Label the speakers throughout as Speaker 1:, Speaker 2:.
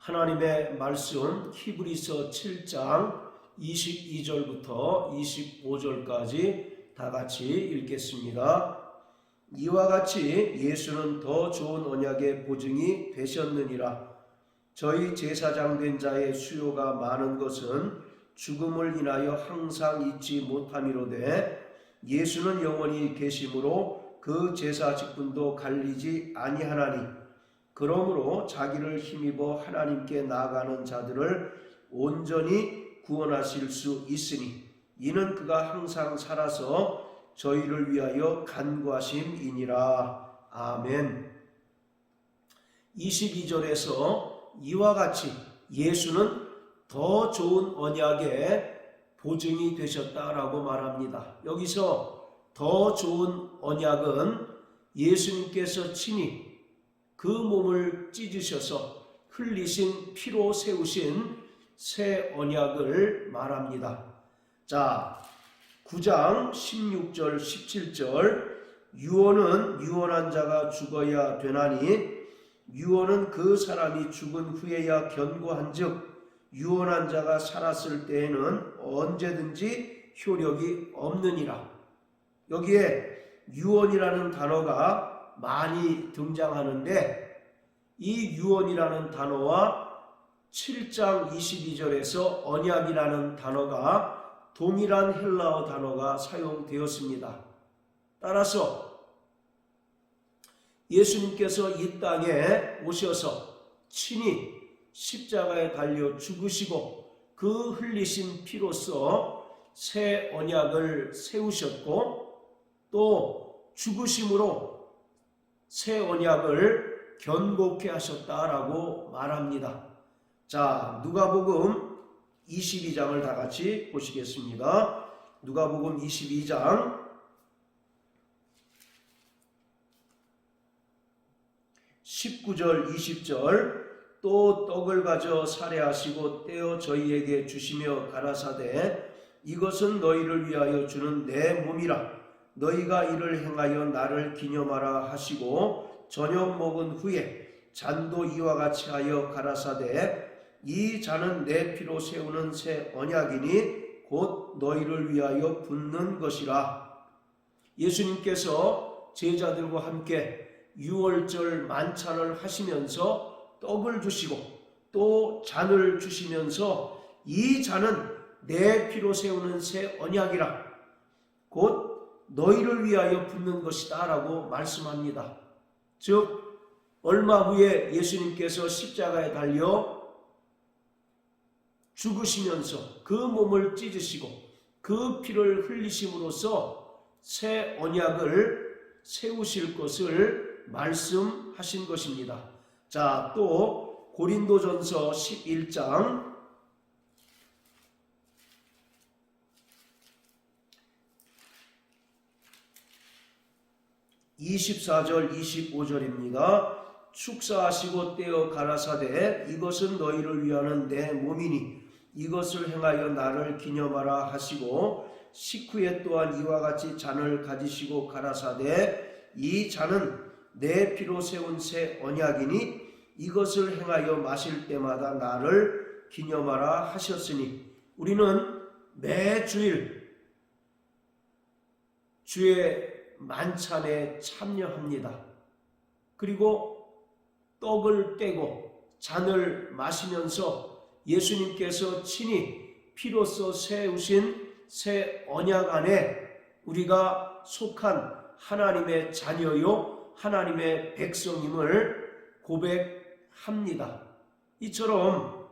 Speaker 1: 하나님의 말씀 히브리서 7장 22절부터 25절까지 다 같이 읽겠습니다. 이와 같이 예수는 더 좋은 언약의 보증이 되셨느니라. 저희 제사장 된 자의 수요가 많은 것은 죽음을 인하여 항상 잊지 못함이로되 예수는 영원히 계심으로 그 제사 직분도 갈리지 아니하나니 그러므로 자기를 힘입어 하나님께 나아가는 자들을 온전히 구원하실 수 있으니 이는 그가 항상 살아서 저희를 위하여 간구하심이니라. 아멘. 22절에서 이와 같이 예수는 더 좋은 언약의 보증이 되셨다라고 말합니다. 여기서 더 좋은 언약은 예수님께서 친히 그 몸을 찢으셔서 흘리신 피로 세우신 새 언약을 말합니다. 자, 9장 16절 17절 유언은 유언한 자가 죽어야 되나니 유언은 그 사람이 죽은 후에야 견고한즉 유언한 자가 살았을 때에는 언제든지 효력이 없느니라. 여기에 유언이라는 단어가 많이 등장하는데 이 유언이라는 단어와 7장 22절에서 언약이라는 단어가 동일한 헬라어 단어가 사용되었습니다. 따라서 예수님께서 이 땅에 오셔서 친히 십자가에 달려 죽으시고 그 흘리신 피로써 새 언약을 세우셨고 또 죽으심으로 새 언약을 견고케 하셨다라고 말합니다. 자, 누가복음 22장을 다 같이 보시겠습니다. 누가복음 22장 19절 20절 또 떡을 가져 살해하시고 떼어 저희에게 주시며 가라사대 이것은 너희를 위하여 주는 내 몸이라 너희가 이를 행하여 나를 기념하라 하시고 저녁 먹은 후에 잔도 이와 같이 하여 가라사대 이 잔은 내 피로 세우는 새 언약이니 곧 너희를 위하여 붓는 것이라. 예수님께서 제자들과 함께 유월절 만찬을 하시면서 떡을 주시고 또 잔을 주시면서 이 잔은 내 피로 세우는 새 언약이라 곧 너희를 위하여 붓는 것이다 라고 말씀합니다. 즉 얼마 후에 예수님께서 십자가에 달려 죽으시면서 그 몸을 찢으시고 그 피를 흘리심으로써 새 언약을 세우실 것을 말씀하신 것입니다. 자, 또 고린도전서 11장 24절 25절입니다. 축사하시고 떼어 가라사대 이것은 너희를 위하는 내 몸이니 이것을 행하여 나를 기념하라 하시고 식후에 또한 이와 같이 잔을 가지시고 가라사대 이 잔은 내 피로 세운 새 언약이니 이것을 행하여 마실 때마다 나를 기념하라 하셨으니 우리는 매주일 주의 만찬에 참여합니다. 그리고 떡을 떼고 잔을 마시면서 예수님께서 친히 피로써 세우신 새 언약 안에 우리가 속한 하나님의 자녀요 하나님의 백성임을 고백합니다. 이처럼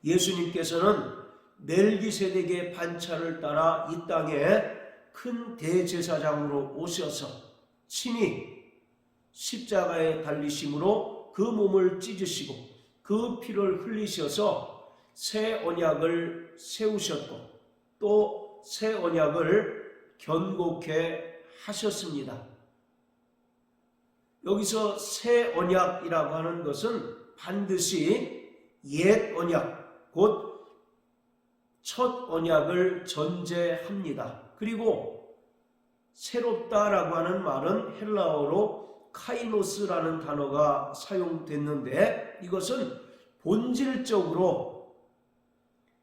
Speaker 1: 예수님께서는 멜기세덱의 반차를 따라 이 땅에 큰 대제사장으로 오셔서 친히 십자가에 달리심으로 그 몸을 찢으시고 그 피를 흘리셔서 새 언약을 세우셨고 또 새 언약을 견고케 하셨습니다. 여기서 새 언약이라고 하는 것은 반드시 옛 언약 곧 첫 언약을 전제합니다. 그리고 새롭다라고 하는 말은 헬라어로 카이노스라는 단어가 사용됐는데 이것은 본질적으로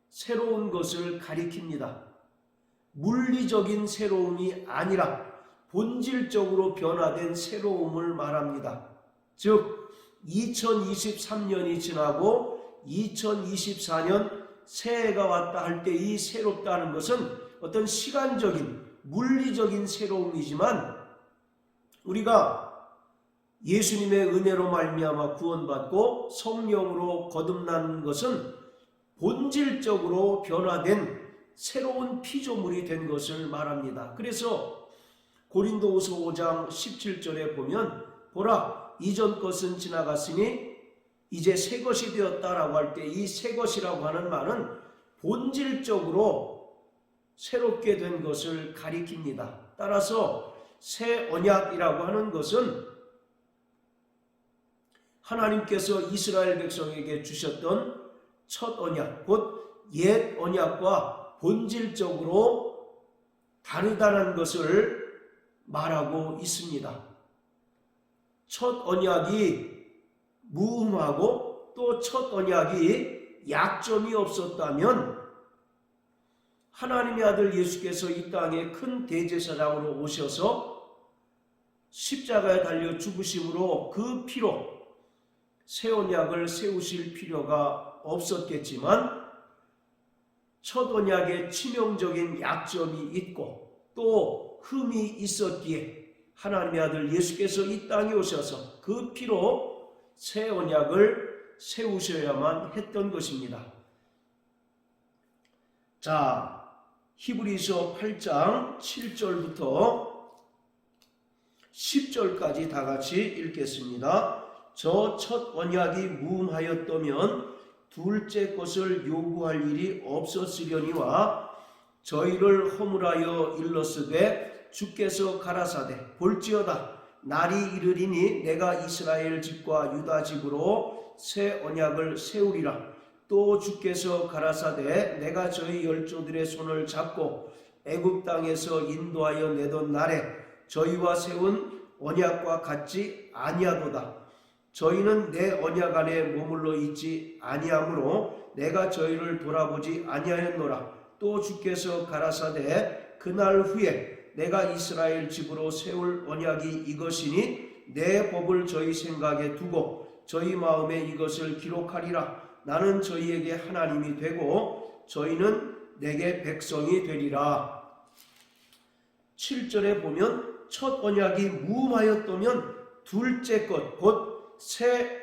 Speaker 1: 새로운 것을 가리킵니다. 물리적인 새로움이 아니라 본질적으로 변화된 새로움을 말합니다. 즉 2023년이 지나고 2024년 새해가 왔다 할 때 이 새롭다는 것은 어떤 시간적인 물리적인 새로움이지만 우리가 예수님의 은혜로 말미암아 구원받고 성령으로 거듭난 것은 본질적으로 변화된 새로운 피조물이 된 것을 말합니다. 그래서 고린도후서 5장 17절에 보면 보라 이전 것은 지나갔으니 이제 새 것이 되었다라고 할 때 이 새 것이라고 하는 말은 본질적으로 새롭게 된 것을 가리킵니다. 따라서 새 언약이라고 하는 것은 하나님께서 이스라엘 백성에게 주셨던 첫 언약, 곧 옛 언약과 본질적으로 다르다는 것을 말하고 있습니다. 첫 언약이 무음하고 또 첫 언약이 약점이 없었다면 하나님의 아들 예수께서 이 땅에 큰 대제사장으로 오셔서 십자가에 달려 죽으심으로 그 피로 새 언약을 세우실 필요가 없었겠지만 첫 언약에 치명적인 약점이 있고 또 흠이 있었기에 하나님의 아들 예수께서 이 땅에 오셔서 그 피로 새 언약을 세우셔야만 했던 것입니다. 자, 히브리서 8장 7절부터 10절까지 다 같이 읽겠습니다. 저 첫 언약이 무음하였다면 둘째 것을 요구할 일이 없었으려니와 저희를 허물하여 일렀으되 주께서 가라사대 볼지어다 날이 이르리니 내가 이스라엘 집과 유다 집으로 새 언약을 세우리라. 또 주께서 가라사대 내가 저희 열조들의 손을 잡고 애굽 땅에서 인도하여 내던 날에 저희와 세운 언약과 같지 아니하도다. 저희는 내 언약 안에 머물러 있지 아니하므로 내가 저희를 돌아보지 아니하였노라. 또 주께서 가라사대 그날 후에 내가 이스라엘 집으로 세울 언약이 이것이니 내 법을 저희 생각에 두고 저희 마음에 이것을 기록하리라. 나는 저희에게 하나님이 되고 저희는 내게 백성이 되리라. 7절에 보면 첫 언약이 무음하였다면 둘째 것 곧 새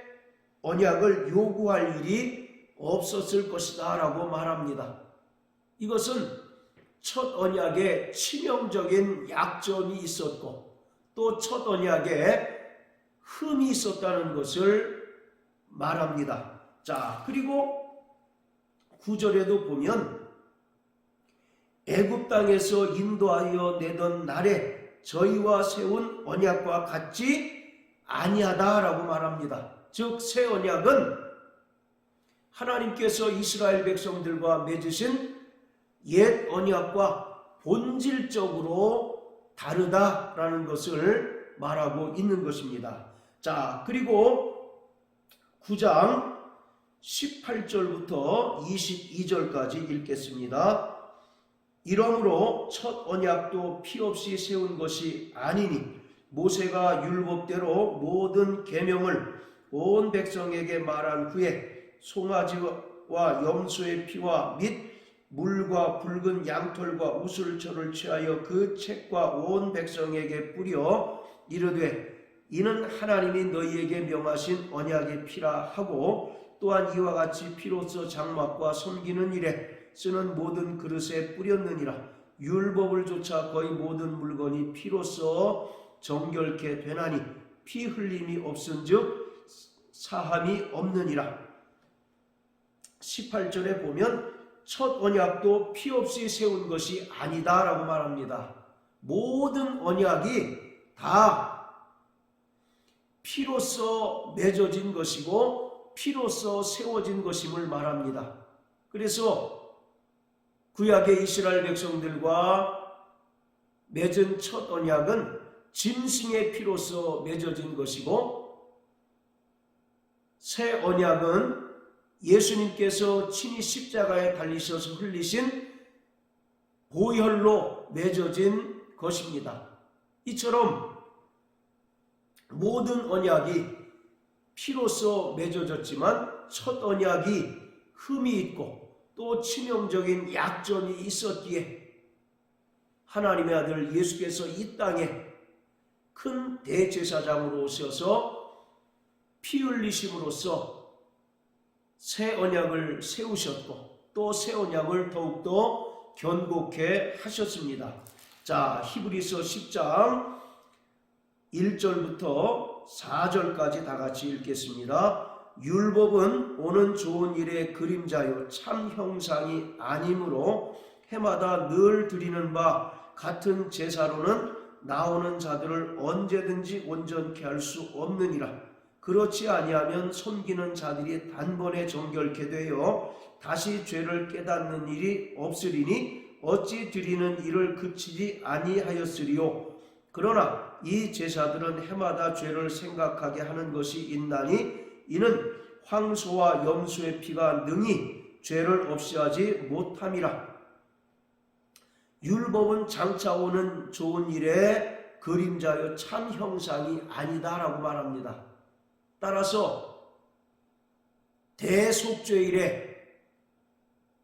Speaker 1: 언약을 요구할 일이 없었을 것이다 라고 말합니다. 이것은 첫 언약에 치명적인 약점이 있었고 또 첫 언약에 흠이 있었다는 것을 말합니다. 자, 그리고 9절에도 보면 애굽 땅에서 인도하여 내던 날에 저희와 세운 언약과 같지 아니하다라고 말합니다. 즉 새 언약은 하나님께서 이스라엘 백성들과 맺으신 옛 언약과 본질적으로 다르다라는 것을 말하고 있는 것입니다. 자, 그리고 9장 18절부터 22절까지 읽겠습니다. 이러므로 첫 언약도 피 없이 세운 것이 아니니 모세가 율법대로 모든 계명을 온 백성에게 말한 후에 송아지와 염소의 피와 및 물과 붉은 양털과 우슬초를 취하여 그 책과 온 백성에게 뿌려 이르되 이는 하나님이 너희에게 명하신 언약의 피라 하고 또한 이와 같이 피로써 장막과 섬기는 일에 쓰는 모든 그릇에 뿌렸느니라. 율법을 조차 거의 모든 물건이 피로써 정결케 되나니 피 흘림이 없은즉 사함이 없느니라. 18절에 보면 첫 언약도 피 없이 세운 것이 아니다라고 말합니다. 모든 언약이 다 피로써 맺어진 것이고 피로써 세워진 것임을 말합니다. 그래서 구약의 이스라엘 백성들과 맺은 첫 언약은 짐승의 피로써 맺어진 것이고 새 언약은 예수님께서 친히 십자가에 달리셔서 흘리신 보혈로 맺어진 것입니다. 이처럼 모든 언약이 피로써 맺어졌지만 첫 언약이 흠이 있고 또 치명적인 약점이 있었기에 하나님의 아들 예수께서 이 땅에 큰 대제사장으로 오셔서 피 흘리심으로써 새 언약을 세우셨고 또 새 언약을 더욱더 견고케 하셨습니다. 자, 히브리서 10장 1절부터 4절까지 다 같이 읽겠습니다. 율법은 오는 좋은 일의 그림자요 참 형상이 아니므로 해마다 늘 드리는 바 같은 제사로는 나오는 자들을 언제든지 온전케 할 수 없느니라. 그렇지 아니하면 섬기는 자들이 단번에 정결케 되어 다시 죄를 깨닫는 일이 없으리니 어찌 드리는 일을 그치지 아니하였으리요. 그러나 이 제사들은 해마다 죄를 생각하게 하는 것이 있나니 이는 황소와 염소의 피가 능히 죄를 없이 하지 못함이라. 율법은 장차 오는 좋은 일의 그림자요 참 형상이 아니다라고 말합니다. 따라서 대속죄일에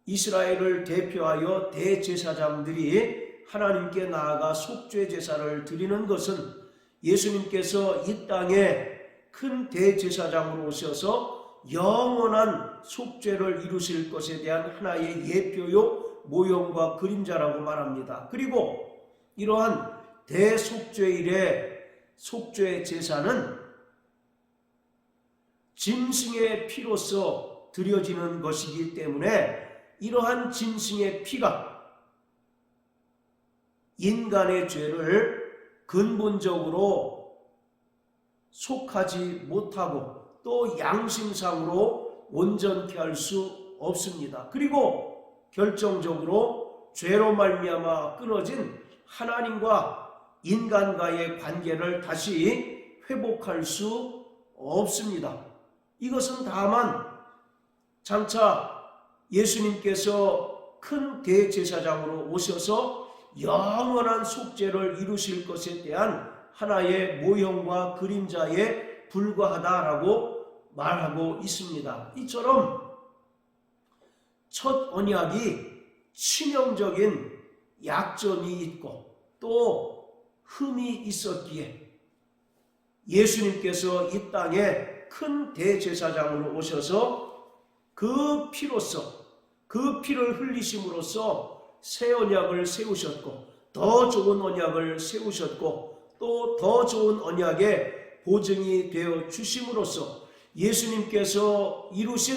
Speaker 1: 이스라엘을 대표하여 대제사장들이 하나님께 나아가 속죄 제사를 드리는 것은 예수님께서 이 땅에 큰 대제사장으로 오셔서 영원한 속죄를 이루실 것에 대한 하나의 예표요 모형과 그림자라고 말합니다. 그리고 이러한 대속죄일의 속죄 제사는 짐승의 피로서 드려지는 것이기 때문에 이러한 짐승의 피가 인간의 죄를 근본적으로 속하지 못하고 또 양심상으로 온전케 할 수 없습니다. 그리고 결정적으로 죄로 말미암아 끊어진 하나님과 인간과의 관계를 다시 회복할 수 없습니다. 이것은 다만 장차 예수님께서 큰 대제사장으로 오셔서 영원한 속죄를 이루실 것에 대한 하나의 모형과 그림자에 불과하다라고 말하고 있습니다. 이처럼 첫 언약이 치명적인 약점이 있고 또 흠이 있었기에 예수님께서 이 땅에 큰 대제사장으로 오셔서 그 피로써 그 피를 흘리심으로써 새 언약을 세우셨고 더 좋은 언약을 세우셨고 또 더 좋은 언약의 보증이 되어 주심으로써 예수님께서 이루신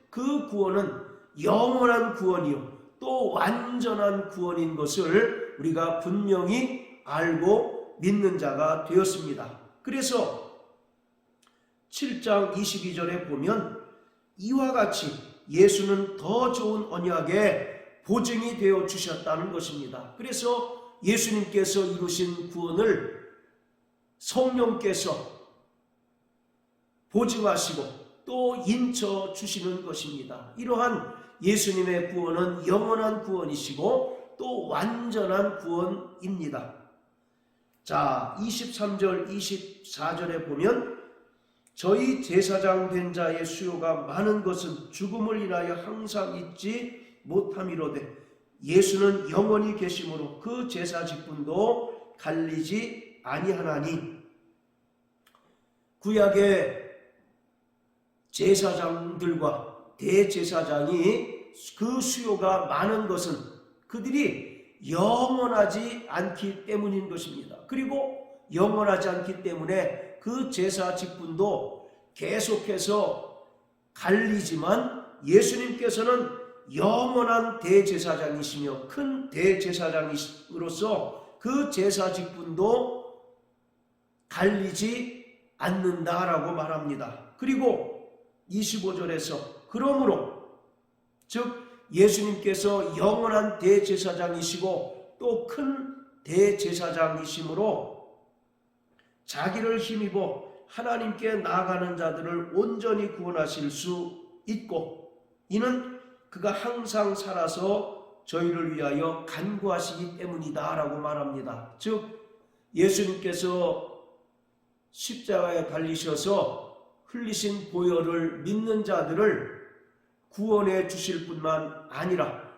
Speaker 1: 그 구원은 영원한 구원이요 또 완전한 구원인 것을 우리가 분명히 알고 믿는 자가 되었습니다. 그래서 7장 22절에 보면 이와 같이 예수는 더 좋은 언약의 보증이 되어 주셨다는 것입니다. 그래서 예수님께서 이루신 구원을 성령께서 보증하시고 또 인쳐 주시는 것입니다. 이러한 예수님의 구원은 영원한 구원이시고 또 완전한 구원입니다. 자, 23절 24절에 보면 저희 제사장 된 자의 수요가 많은 것은 죽음을 인하여 항상 잊지 못함이로되 예수는 영원히 계심으로 그 제사 직분도 갈리지 아니하나니. 구약의 제사장들과 대제사장이 그 수요가 많은 것은 그들이 영원하지 않기 때문인 것입니다. 그리고 영원하지 않기 때문에 그 제사 직분도 계속해서 갈리지만 예수님께서는 영원한 대제사장이시며 큰 대제사장으로서 그 제사 직분도 갈리지 않는다라고 말합니다. 그리고 25절에서 그러므로 즉 예수님께서 영원한 대제사장이시고 또 큰 대제사장이시므로 자기를 힘입어 하나님께 나아가는 자들을 온전히 구원하실 수 있고 이는 그가 항상 살아서 저희를 위하여 간구하시기 때문이다 라고 말합니다. 즉 예수님께서 십자가에 달리셔서 흘리신 보혈을 믿는 자들을 구원해 주실 뿐만 아니라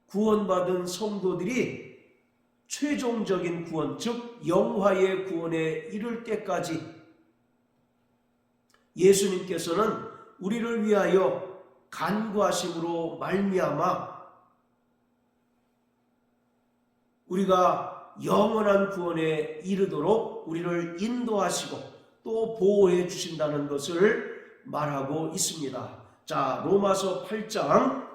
Speaker 1: 구원받은 성도들이 최종적인 구원, 즉 영화의 구원에 이를 때까지 예수님께서는 우리를 위하여 간구하심으로 말미암아 우리가 영원한 구원에 이르도록 우리를 인도하시고 또 보호해 주신다는 것을 말하고 있습니다. 자, 로마서 8장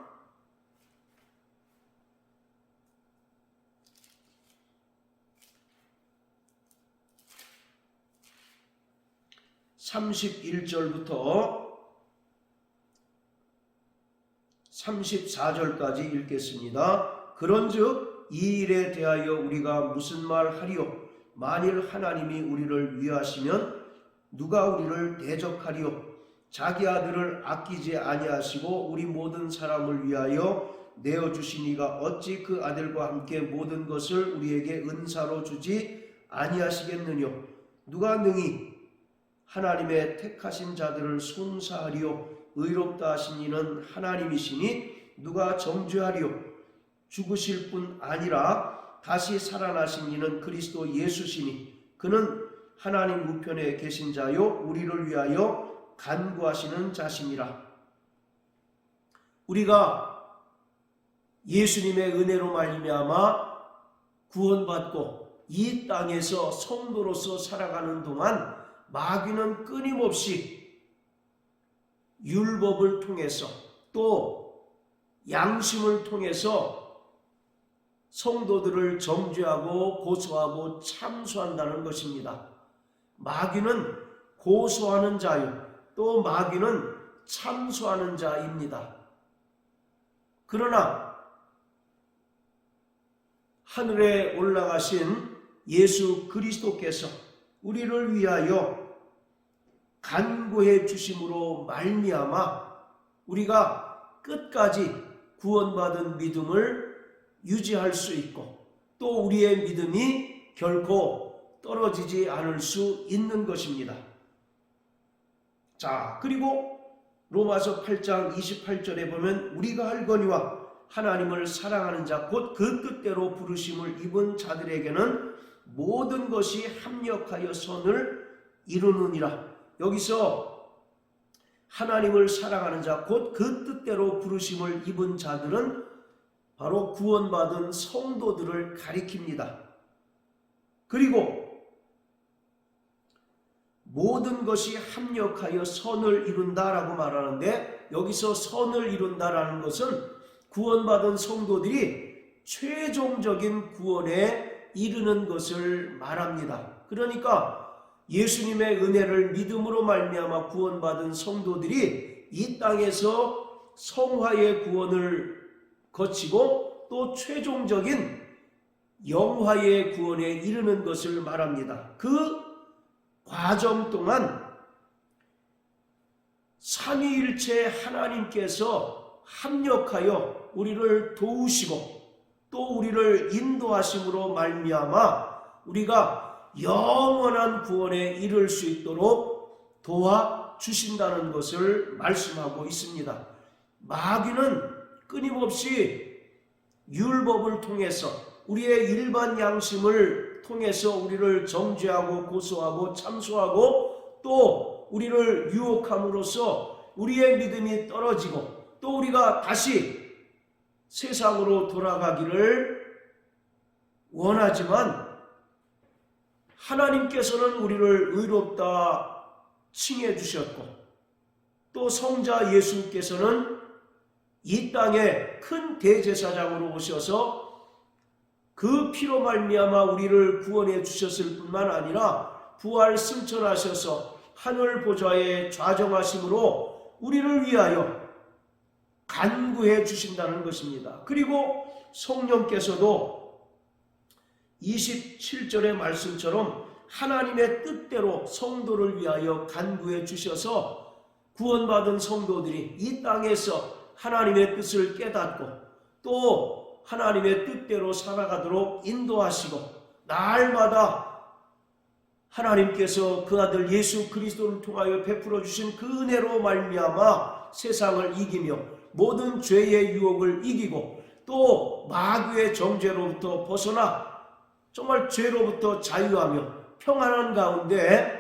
Speaker 1: 31절부터 34절까지 읽겠습니다. 그런즉 이 일에 대하여 우리가 무슨 말 하리요? 만일 하나님이 우리를 위하시면 누가 우리를 대적하리요? 자기 아들을 아끼지 아니하시고 우리 모든 사람을 위하여 내어주시니가 어찌 그 아들과 함께 모든 것을 우리에게 은사로 주지 아니하시겠느뇨? 누가 능히 하나님의 택하신 자들을 송사하리요? 의롭다 하신 이는 하나님이시니 누가 정죄하리요? 죽으실 뿐 아니라 다시 살아나신 이는 그리스도 예수시니 그는 하나님 우편에 계신 자요 우리를 위하여 간구하시는 자심이라. 우리가 예수님의 은혜로 말미암아 구원받고 이 땅에서 성도로서 살아가는 동안 마귀는 끊임없이 율법을 통해서 또 양심을 통해서 성도들을 정죄하고 고소하고 참소한다는 것입니다. 마귀는 고소하는 자요 또 마귀는 참소하는 자입니다. 그러나 하늘에 올라가신 예수 그리스도께서 우리를 위하여 간구해 주심으로 말미암아 우리가 끝까지 구원받은 믿음을 유지할 수 있고 또 우리의 믿음이 결코 떨어지지 않을 수 있는 것입니다. 자, 그리고 로마서 8장 28절에 보면 우리가 알거니와 하나님을 사랑하는 자 곧 그 뜻대로 부르심을 입은 자들에게는 모든 것이 합력하여 선을 이루느니라. 여기서 하나님을 사랑하는 자 곧 그 뜻대로 부르심을 입은 자들은 바로 구원받은 성도들을 가리킵니다. 그리고 모든 것이 합력하여 선을 이룬다라고 말하는데 여기서 선을 이룬다라는 것은 구원받은 성도들이 최종적인 구원에 이르는 것을 말합니다. 그러니까 예수님의 은혜를 믿음으로 말미암아 구원받은 성도들이 이 땅에서 성화의 구원을 거치고 또 최종적인 영화의 구원에 이르는 것을 말합니다. 그 과정 동안 삼위일체 하나님께서 합력하여 우리를 도우시고 또 우리를 인도하심으로 말미암아 우리가 영원한 구원에 이를 수 있도록 도와주신다는 것을 말씀하고 있습니다. 마귀는 끊임없이 율법을 통해서 우리의 일반 양심을 통해서 우리를 정죄하고 고소하고 참소하고 또 우리를 유혹함으로써 우리의 믿음이 떨어지고 또 우리가 다시 세상으로 돌아가기를 원하지만 하나님께서는 우리를 의롭다 칭해 주셨고 또 성자 예수께서는 이 땅에 큰 대제사장으로 오셔서 그 피로 말미암아 우리를 구원해 주셨을 뿐만 아니라 부활 승천하셔서 하늘 보좌에 좌정하심으로 우리를 위하여 간구해 주신다는 것입니다. 그리고 성령께서도 27절의 말씀처럼 하나님의 뜻대로 성도를 위하여 간구해 주셔서 구원받은 성도들이 이 땅에서 하나님의 뜻을 깨닫고 또 하나님의 뜻대로 살아가도록 인도하시고 날마다 하나님께서 그 아들 예수 그리스도를 통하여 베풀어 주신 그 은혜로 말미암아 세상을 이기며 모든 죄의 유혹을 이기고 또 마귀의 정죄로부터 벗어나 정말 죄로부터 자유하며 평안한 가운데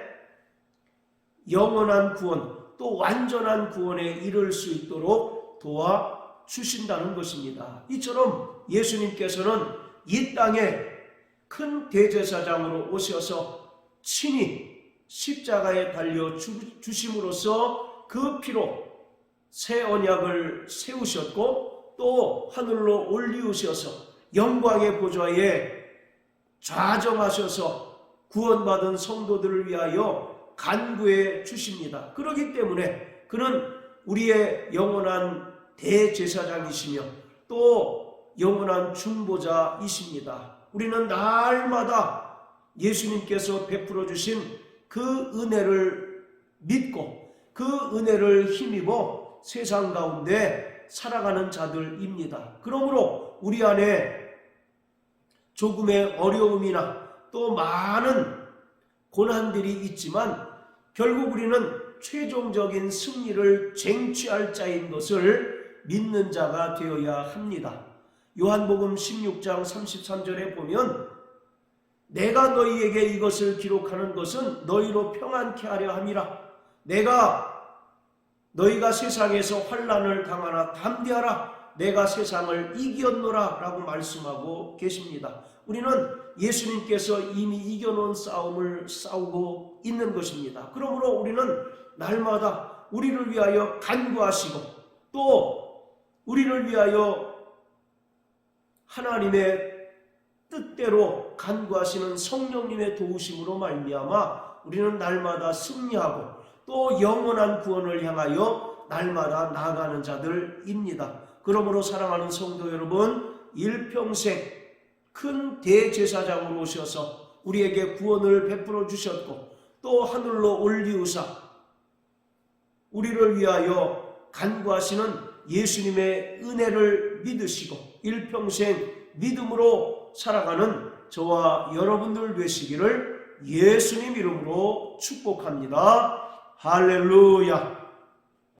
Speaker 1: 영원한 구원 또 완전한 구원에 이를 수 있도록 도와주신다는 것입니다. 이처럼 예수님께서는 이 땅에 큰 대제사장으로 오셔서 친히 십자가에 달려 주심으로써 그 피로 새 언약을 세우셨고 또 하늘로 올리우셔서 영광의 보좌에 좌정하셔서 구원받은 성도들을 위하여 간구해 주십니다. 그렇기 때문에 그는 우리의 영원한 대제사장이시며 또 영원한 중보자이십니다. 우리는 날마다 예수님께서 베풀어 주신 그 은혜를 믿고 그 은혜를 힘입어 세상 가운데 살아가는 자들입니다. 그러므로 우리 안에 조금의 어려움이나 또 많은 고난들이 있지만 결국 우리는 최종적인 승리를 쟁취할 자인 것을 믿는 자가 되어야 합니다. 요한복음 16장 33절에 보면 내가 너희에게 이것을 기록하는 것은 너희로 평안케 하려 함이라. 너희가 세상에서 환난을 당하나 담대하라. 내가 세상을 이겼노라 라고 말씀하고 계십니다. 우리는 예수님께서 이미 이겨놓은 싸움을 싸우고 있는 것입니다. 그러므로 우리는 날마다 우리를 위하여 간구하시고 또 우리를 위하여 하나님의 뜻대로 간구하시는 성령님의 도우심으로 말미암아 우리는 날마다 승리하고 또 영원한 구원을 향하여 날마다 나아가는 자들입니다. 그러므로 사랑하는 성도 여러분, 일평생 큰 대제사장으로 오셔서 우리에게 구원을 베풀어 주셨고 또 하늘로 올리우사 우리를 위하여 간구하시는 예수님의 은혜를 믿으시고 일평생 믿음으로 살아가는 저와 여러분들 되시기를 예수님 이름으로 축복합니다. 할렐루야.